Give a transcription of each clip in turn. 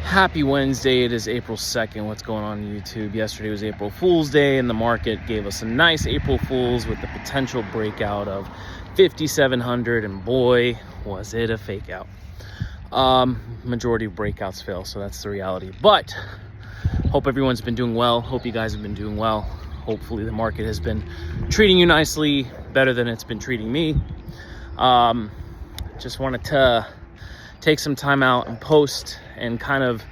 Happy Wednesday. It is April 2nd. What's going on YouTube? Yesterday was April Fool's Day, and the market gave us a nice April Fool's with the potential breakout of 5,700, and boy, was it a fake out. Majority of breakouts fail, so that's the reality. But hope everyone's been doing well. Hope you guys have been doing well. Hopefully the market has been treating you nicely, better than it's been treating me. Just wanted to take some time out and post and kind of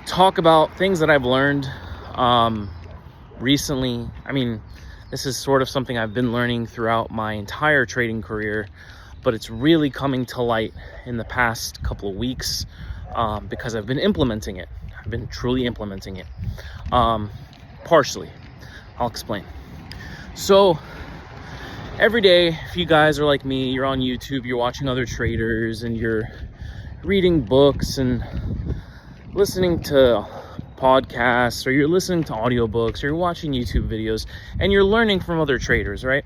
talk about things that I've learned recently. I mean, this is sort of something I've been learning throughout my entire trading career, but it's really coming to light in the past couple of weeks because I've been implementing it. I've been truly implementing it. Partially. I'll explain. So every day, if you guys are like me, you're on YouTube, you're watching other traders, and you're reading books and listening to podcasts, or you're listening to audiobooks, or you're watching YouTube videos, and you're learning from other traders, right?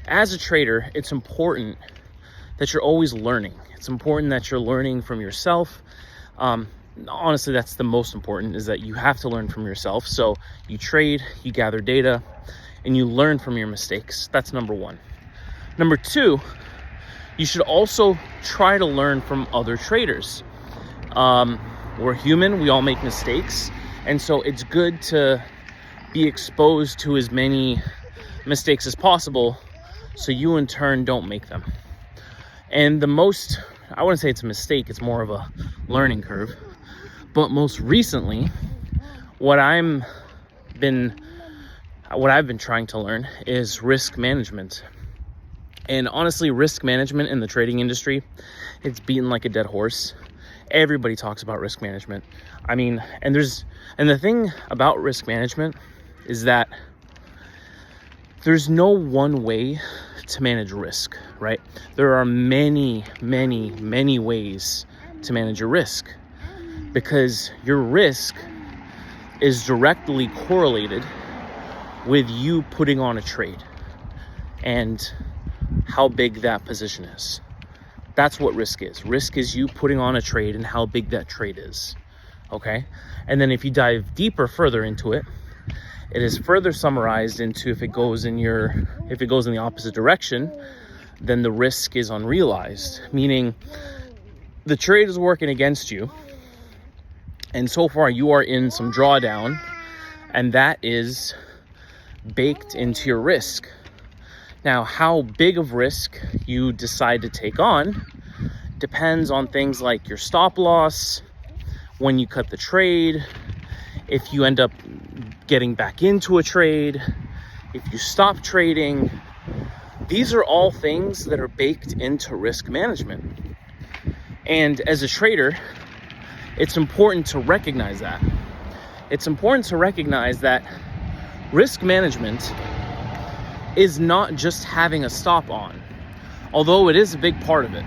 As a trader, it's important that you're always learning. It's important that you're learning from yourself. Honestly, that's the most important, is that you have to learn from yourself. So you trade, you gather data, and you learn from your mistakes. That's number one. Number two, you should also try to learn from other traders. We're human, we all make mistakes. And so it's good to be exposed to as many mistakes as possible so you in turn don't make them. And I wouldn't say it's a mistake, it's more of a learning curve. But most recently, what I've been trying to learn is risk management. And honestly, risk management in the trading industry, it's beaten like a dead horse. Everybody talks about risk management. I mean, and the thing about risk management is that there's no one way to manage risk, right? There are many, many, many ways to manage your risk, because your risk is directly correlated with you putting on a trade and how big that position is. That's what risk is. Risk is you putting on a trade and how big that trade is. Okay? And then if you dive deeper further into it, it is further summarized into if it goes in the opposite direction, then the risk is unrealized, meaning the trade is working against you, and so far you are in some drawdown, and that is baked into your risk. Now, how big of risk you decide to take on depends on things like your stop loss, when you cut the trade, if you end up getting back into a trade, if you stop trading. These are all things that are baked into risk management. And as a trader, it's important to recognize that. It's important to recognize that risk management is not just having a stop on, although it is a big part of it.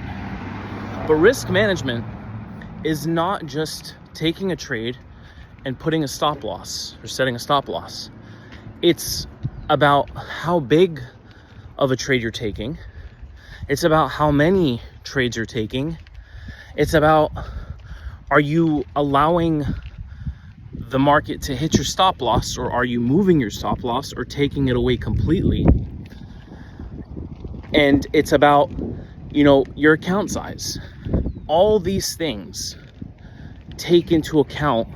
But risk management is not just taking a trade and putting a stop loss or setting a stop loss. It's about how big of a trade you're taking. It's about how many trades you're taking. It's about, are you allowing the market to hit your stop loss, or are you moving your stop loss or taking it away completely? And it's about, your account size. All these things take into account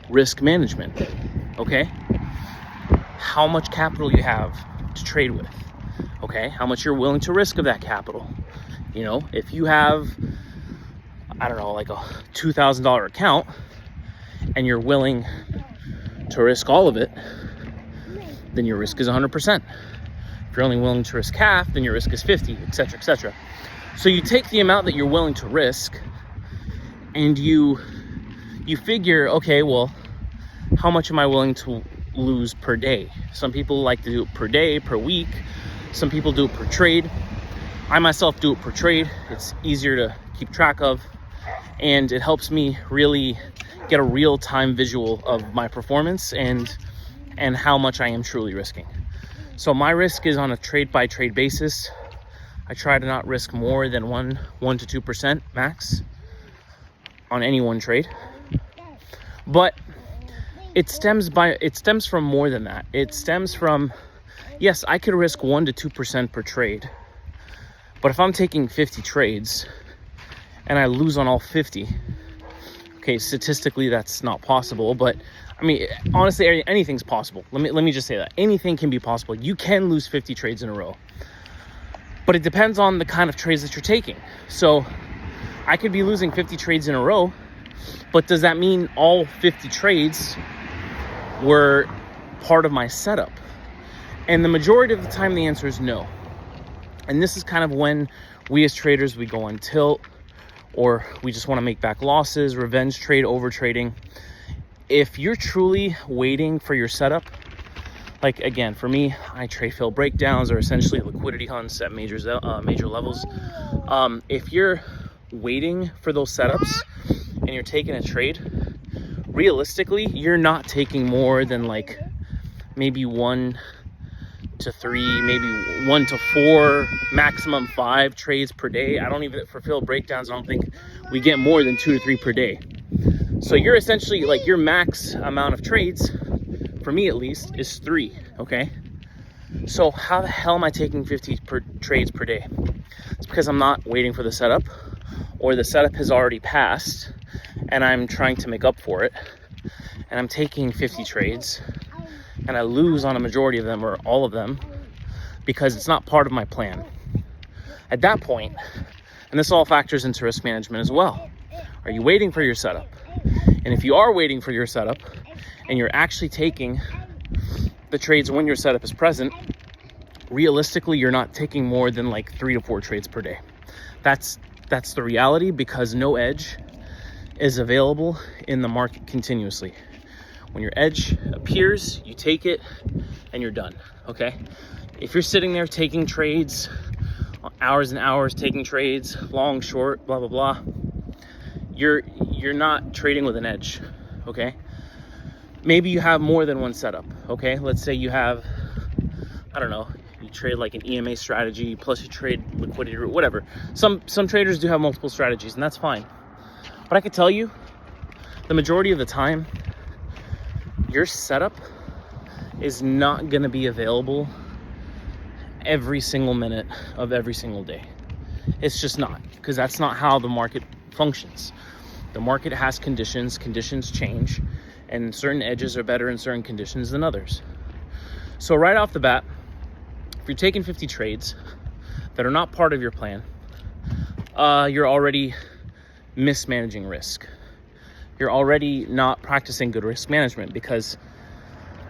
risk management, okay? How much capital you have to trade with, okay? How much you're willing to risk of that capital. If you have, like a $2,000 account, and you're willing to risk all of it, then your risk is 100%. If you're only willing to risk half, then your risk is 50, etc., etc. So you take the amount that you're willing to risk, and you figure, okay, well, how much am I willing to lose per day? Some people like to do it per day, per week. Some people do it per trade. I myself do it per trade. It's easier to keep track of, and it helps me really get a real-time visual of my performance and how much I am truly risking. So my risk is on a trade-by-trade basis. I try to not risk more than 1 to 2% max. on any one trade. But it stems from more than that. It stems from, yes, I could risk 1 to 2% per trade. But if I'm taking 50 trades and I lose on all 50, okay, statistically that's not possible, but I mean, honestly, anything's possible. Let me just say that. Anything can be possible. You can lose 50 trades in a row. But it depends on the kind of trades that you're taking. So I could be losing 50 trades in a row, but does that mean all 50 trades were part of my setup? And the majority of the time, the answer is no. And this is kind of when we as traders, we go on tilt, or we just want to make back losses, revenge trade, over trading. If you're truly waiting for your setup, like again, for me, I trade failed breakdowns, or essentially liquidity hunts at major levels. If you're waiting for those setups and you're taking a trade, realistically, you're not taking more than like maybe 1 to 3, maybe 1 to 4, maximum 5 trades per day. For failed breakdowns, I don't think we get more than 2 to 3 per day. So you're essentially like, your max amount of trades, for me at least, is 3, okay? So how the hell am I taking 50 trades per day? It's because I'm not waiting for the setup, or the setup has already passed and I'm trying to make up for it, and I'm taking 50 trades and I lose on a majority of them or all of them because it's not part of my plan. At that point, and this all factors into risk management as well, are you waiting for your setup? And if you are waiting for your setup and you're actually taking the trades when your setup is present, realistically, you're not taking more than like 3 to 4 trades per day. That's the reality, because no edge is available in the market continuously. When your edge appears, you take it and you're done, okay? If you're sitting there taking trades, hours and hours taking trades, long, short, blah, blah, blah, you're not trading with an edge, okay? Maybe you have more than one setup, okay? Let's say you have, I don't know, you trade like an EMA strategy, plus you trade liquidity, or whatever. Some traders do have multiple strategies, and that's fine. But I could tell you, the majority of the time, your setup is not going to be available every single minute of every single day. It's just not, because that's not how the market functions. The market has conditions change, and certain edges are better in certain conditions than others. So right off the bat, if you're taking 50 trades that are not part of your plan, you're already mismanaging risk. You're already not practicing good risk management, because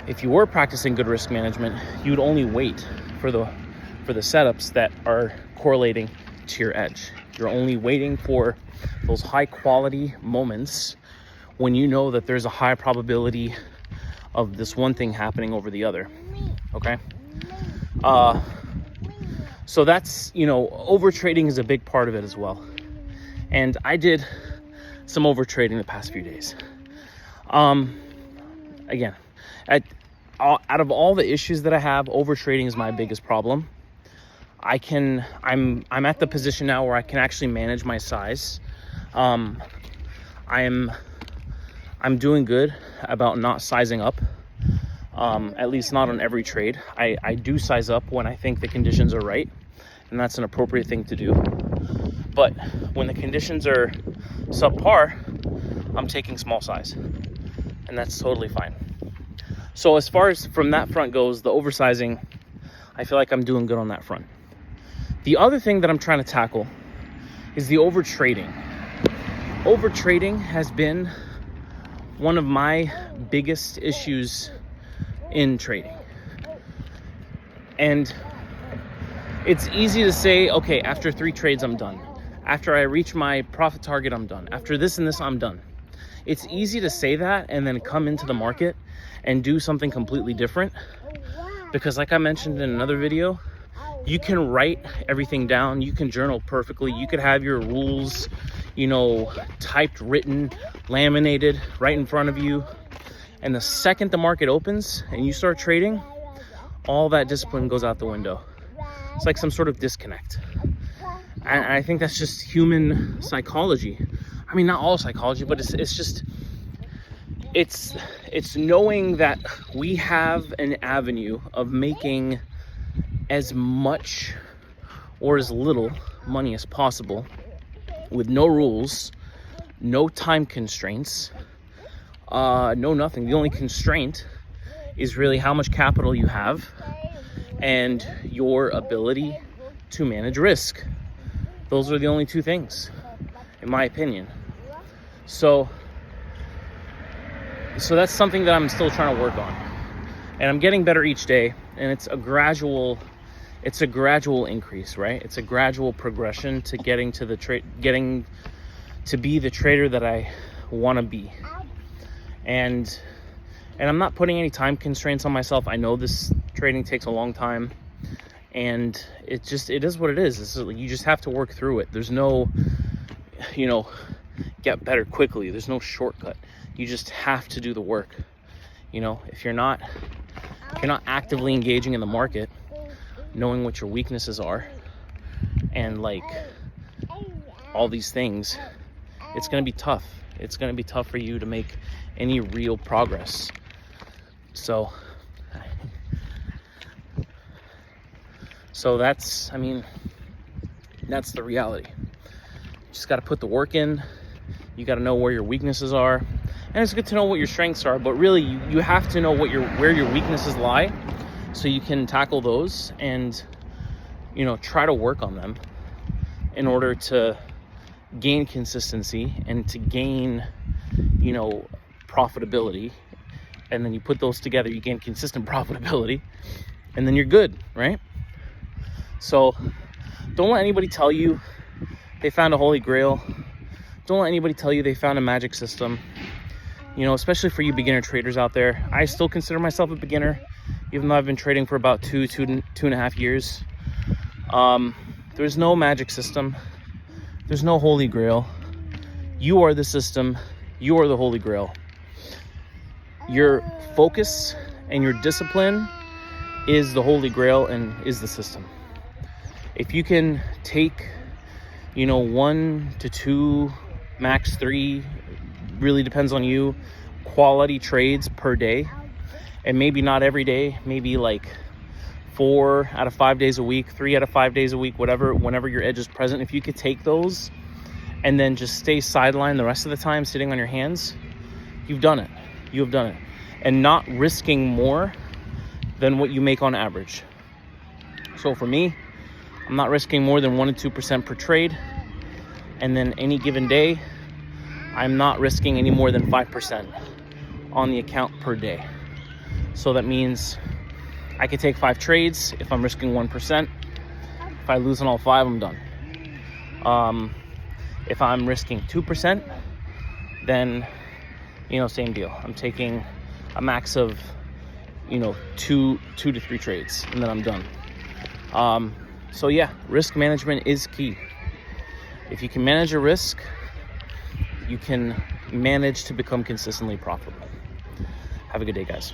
if you were practicing good risk management, you'd only wait for the setups that are correlating to your edge. You're only waiting for those high quality moments when you know that there's a high probability of this one thing happening over the other, okay? So that's, over trading is a big part of it as well. And I did some over trading the past few days. Again, out of all the issues that I have, over trading is my biggest problem. I'm at the position now where I can actually manage my size. I'm doing good about not sizing up, at least not on every trade. I do size up when I think the conditions are right, and that's an appropriate thing to do. But when the conditions are subpar, I'm taking small size, and that's totally fine. So as far as from that front goes, the oversizing, I feel like I'm doing good on that front. The other thing that I'm trying to tackle is the over trading. Over trading has been one of my biggest issues in trading. And it's easy to say, okay, after 3 trades, I'm done. After I reach my profit target, I'm done. After this and this, I'm done. It's easy to say that and then come into the market and do something completely different. Because like I mentioned in another video, you can write everything down. You can journal perfectly. You could have your rules, typed, written, laminated right in front of you. And the second the market opens and you start trading, all that discipline goes out the window. It's like some sort of disconnect. And I think that's just human psychology. I mean, not all psychology, but it's just, it's knowing that we have an avenue of making as much or as little money as possible with no rules, no time constraints, no nothing. The only constraint is really how much capital you have and your ability to manage risk. Those are the only two things, in my opinion. So that's something that I'm still trying to work on, and I'm getting better each day. And it's a gradual increase, right? It's a gradual progression to getting to getting to be the trader that I want to be. And I'm not putting any time constraints on myself. I know this trading takes a long time, and it is what it is. You just have to work through it. There's no, get better quickly. There's no shortcut. You just have to do the work. If you're not actively engaging in the market, knowing what your weaknesses are, and like all these things, it's going to be tough. It's going to be tough for you to make any real progress. So that's the reality. You just got to put the work in. You got to know where your weaknesses are, and it's good to know what your strengths are, but really you have to know where your weaknesses lie, so you can tackle those and try to work on them in order to gain consistency and to gain profitability. And then you put those together, you gain consistent profitability, and then you're good, right? So don't let anybody tell you they found a holy grail. Don't let anybody tell you they found a magic system. Especially for you beginner traders out there. I still consider myself a beginner, even though I've been trading for about two and a half years. There's no magic system. There's no holy grail. You are the system. You are the holy grail. Your focus and your discipline is the holy grail and is the system. If you can take, 1 to 2, max 3, really depends on you, quality trades per day, and maybe not every day, maybe like 4 out of 5 days a week, 3 out of 5 days a week, whenever your edge is present. If you could take those and then just stay sidelined the rest of the time, sitting on your hands, you've done it. You have done it. And not risking more than what you make on average. So for me, I'm not risking more than 1 to 2% per trade. And then any given day, I'm not risking any more than 5% on the account per day. So that means I could take 5 trades if I'm risking 1%. If I lose on all 5, I'm done. If I'm risking 2%, then, same deal. I'm taking a max of, 2 to 3 trades, and then I'm done. So yeah, risk management is key. If you can manage your risk, you can manage to become consistently profitable. Have a good day, guys.